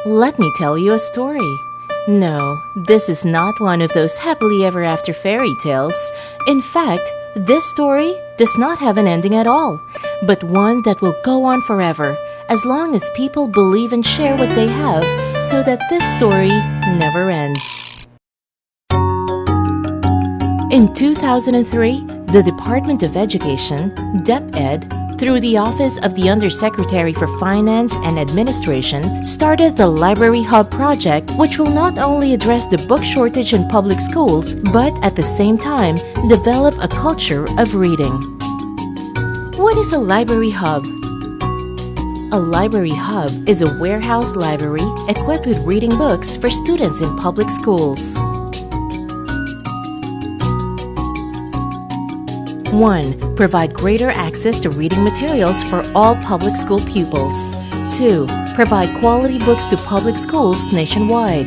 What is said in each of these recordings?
Let me tell you a story. No, this is not one of those happily ever after fairy tales. In fact, this story does not have an ending at all, but one that will go on forever, as long as people believe and share what they have, so that this story never ends. In 2003, the Department of Education, DepEd, through the Office of the Undersecretary for Finance and Administration, started the Library Hub project, which will not only address the book shortage in public schools, but at the same time, develop a culture of reading. What is a library hub? A library hub is a warehouse library equipped with reading books for students in public schools. 1. Provide greater access to reading materials for all public school pupils. 2. Provide quality books to public schools nationwide.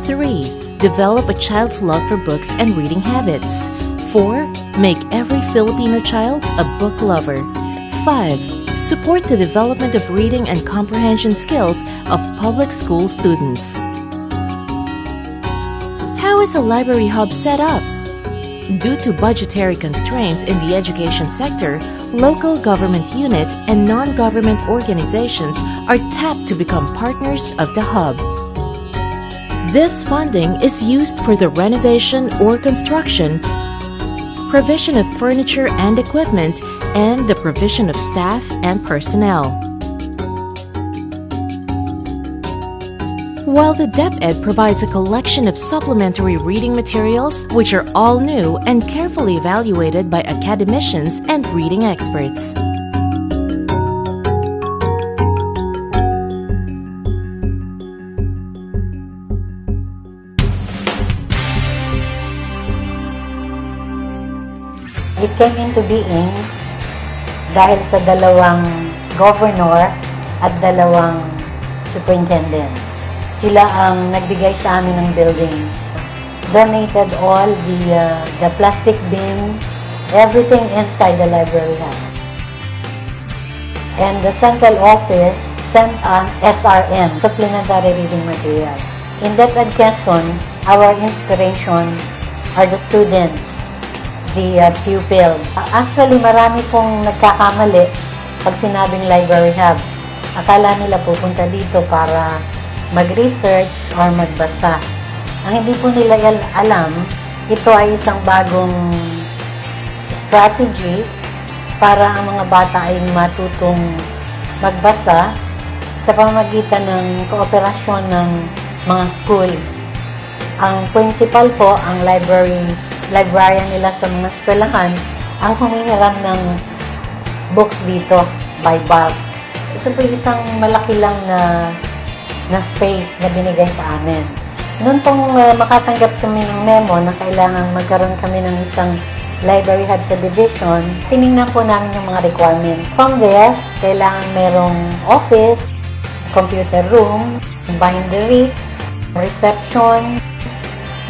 3. Develop a child's love for books and reading habits. 4. Make every Filipino child a book lover. 5. Support the development of reading and comprehension skills of public school students. How is a library hub set up? Due to budgetary constraints in the education sector, local government unit and non-government organizations are tapped to become partners of the hub. This funding is used for the renovation or construction, provision of furniture and equipment, and the provision of staff and personnel. While the DepEd provides a collection of supplementary reading materials which are all new and carefully evaluated by academicians and reading experts. It came into being dahil sa dalawang governor at dalawang superintendent. Sila ang nagbigay sa amin ng building. Donated all the plastic bin, everything inside the library hub. And the central office sent us SRM, supplementary reading materials. In DepEd Quezon, our inspiration are the students, the pupils. Actually, marami pong nagkakamali pag sinabing library hub. Akala nila pupunta dito para mag-research or magbasa. Ang hindi po nila alam, ito ay isang bagong strategy para ang mga bata ay matutong magbasa sa pamamagitan ng kooperasyon ng mga schools. Ang principal po, ang librarian nila sa mga eskwelahan, ang humihiram ng books dito by bulk. Ito po isang malaki lang na space na binigay sa amin. Noon pong makatanggap kami ng memo na kailangan magkaroon kami ng isang library hub sa division, tinignan po namin yung mga requirements. From there, kailangan merong office, computer room, bindery, reception,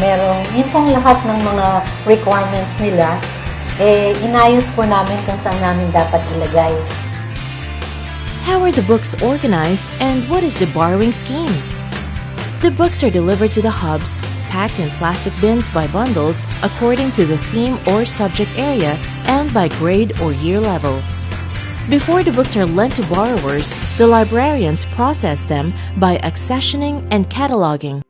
merong yun pong lahat ng mga requirements nila, inayos po namin kung saan namin dapat ilagay. How are the books organized and what is the borrowing scheme? The books are delivered to the hubs, packed in plastic bins by bundles according to the theme or subject area and by grade or year level. Before the books are lent to borrowers, the librarians process them by accessioning and cataloging.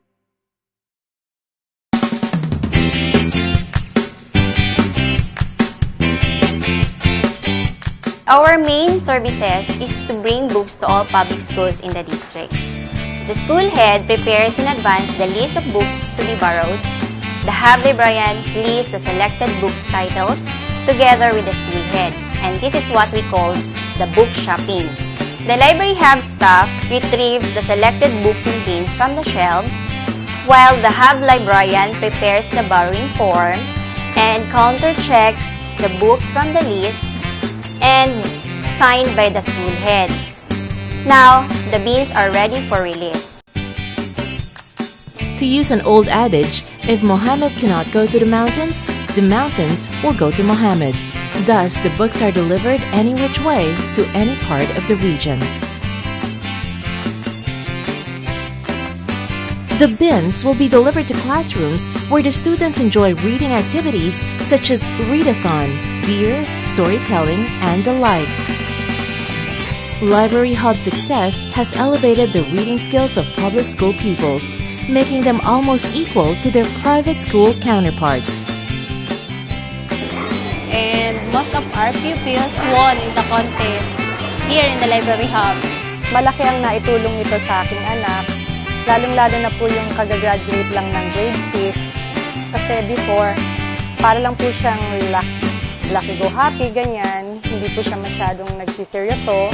Our main services is to bring books to all public schools in the district. The school head prepares in advance the list of books to be borrowed. The hub librarian lists the selected book titles together with the school head, and this is what we call the book shopping. The library hub staff retrieves the selected books and bins from the shelves, while the hub librarian prepares the borrowing form and counter-checks the books from the list and signed by the school head. Now, the bins are ready for release. To use an old adage, if Mohammed cannot go to the mountains will go to Mohammed. Thus, the books are delivered any which way to any part of the region. The bins will be delivered to classrooms where the students enjoy reading activities such as readathon, deer, storytelling, and the like. Library Hub's success has elevated the reading skills of public school pupils, making them almost equal to their private school counterparts. And most of our pupils won in the contest here in the Library Hub. Malaki ang naitulong nito sa aking anak, lalong-lalo na po yung kagagraduate lang ng grade 6. Kasi before, para lang po siyang lucky go happy, ganyan. Hindi po siya masyadong nagsiseryoso.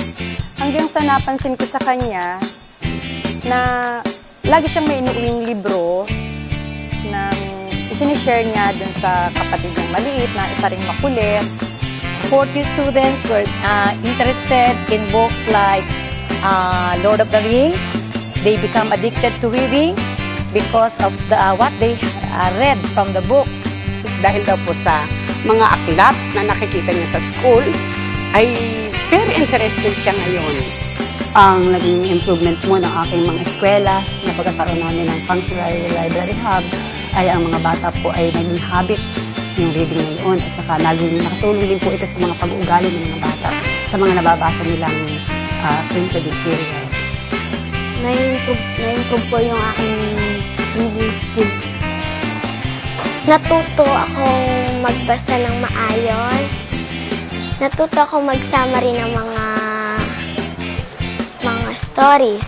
Hanggang sa napansin ko sa kanya na lagi siyang may inuuwing libro na isinishare niya dun sa kapatid niyang maliit na isa ring makulit. 40 students were interested in books like Lord of the Rings. They become addicted to reading because of what they read from the books. Dahil daw po sa mga aklat na nakikita niya sa school, ay very interested siya ngayon. Ang naging improvement mo ng aking mga eskwela na pagkakaroon namin ng functionary library hub ay ang mga bata po ay naging habit yung reading ngayon at saka naging nakatulong din po ito sa mga pag-uugali ng mga bata sa mga nababasa nilang printed material. Na-improve po yung aking reading skills. Natuto akong magbasa ng maayos. Natuto akong magsama rin ng mga stories.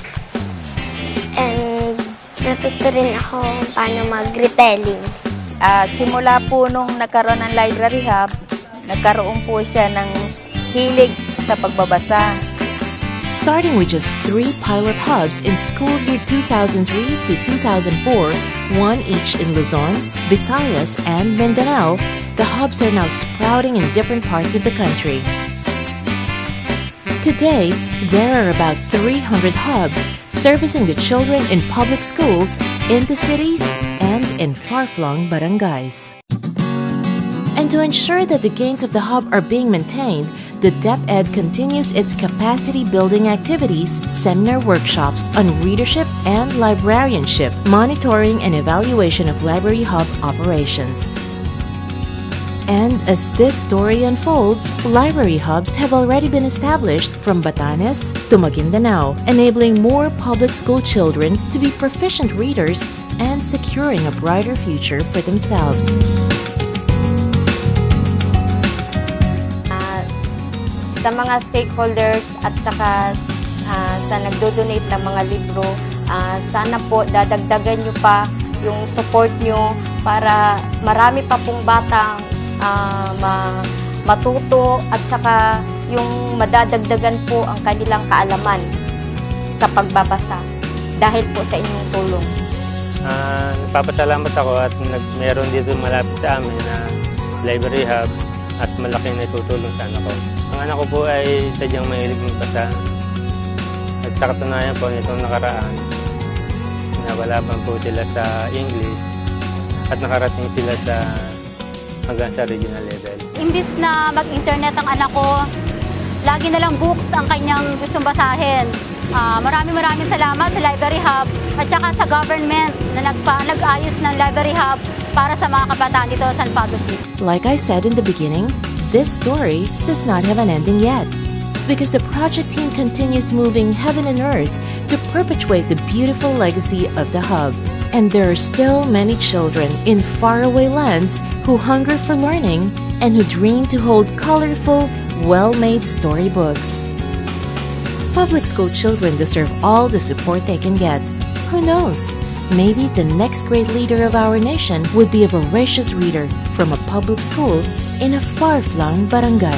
And natuto rin ako paano mag-retelling. Simula po nung nagkaroon ng Library Hub, nagkaroon po siya ng hilig sa pagbabasa. Starting with just 3 pilot hubs in school year 2003 to 2004, one each in Luzon, Visayas, and Mindanao, the hubs are now sprouting in different parts of the country. Today, there are about 300 hubs servicing the children in public schools in the cities and in far-flung barangays. And to ensure that the gains of the hub are being maintained, the DepEd continues its capacity-building activities, seminar workshops on readership and librarianship, monitoring and evaluation of Library Hub operations. And as this story unfolds, library hubs have already been established from Batanes to Maguindanao, enabling more public school children to be proficient readers and securing a brighter future for themselves. Sa mga stakeholders at saka sa nagdo-donate ng mga libro, sana po dadagdagan nyo pa yung support nyo para marami pa pong batang matuto at saka yung madadagdagan po ang kanilang kaalaman sa pagbabasa dahil po sa inyong tulong. Nagpapasalamat ako at meron dito malapit sa amin na library hub at malaking natutulong sa anak ko. Ang anak ko po ay sadyang mahilig magbasa at sa katunayan po nitong nakaraan nawalaban po sila sa English at nakarating sila hanggang sa regional level. Imbis na mag-internet ang anak ko, lagi na lang books ang kanyang gustong basahin. Maraming salamat sa Library Hub at saka sa government na nag-ayos ng Library Hub para sa mga kabataan dito sa San Pablo City. Like I said in the beginning, this story does not have an ending yet, because the project team continues moving heaven and earth to perpetuate the beautiful legacy of the hub. And there are still many children in faraway lands who hunger for learning and who dream to hold colorful, well-made storybooks. Public school children deserve all the support they can get. Who knows? Maybe the next great leader of our nation would be a voracious reader from a public school in a far-flung barangay.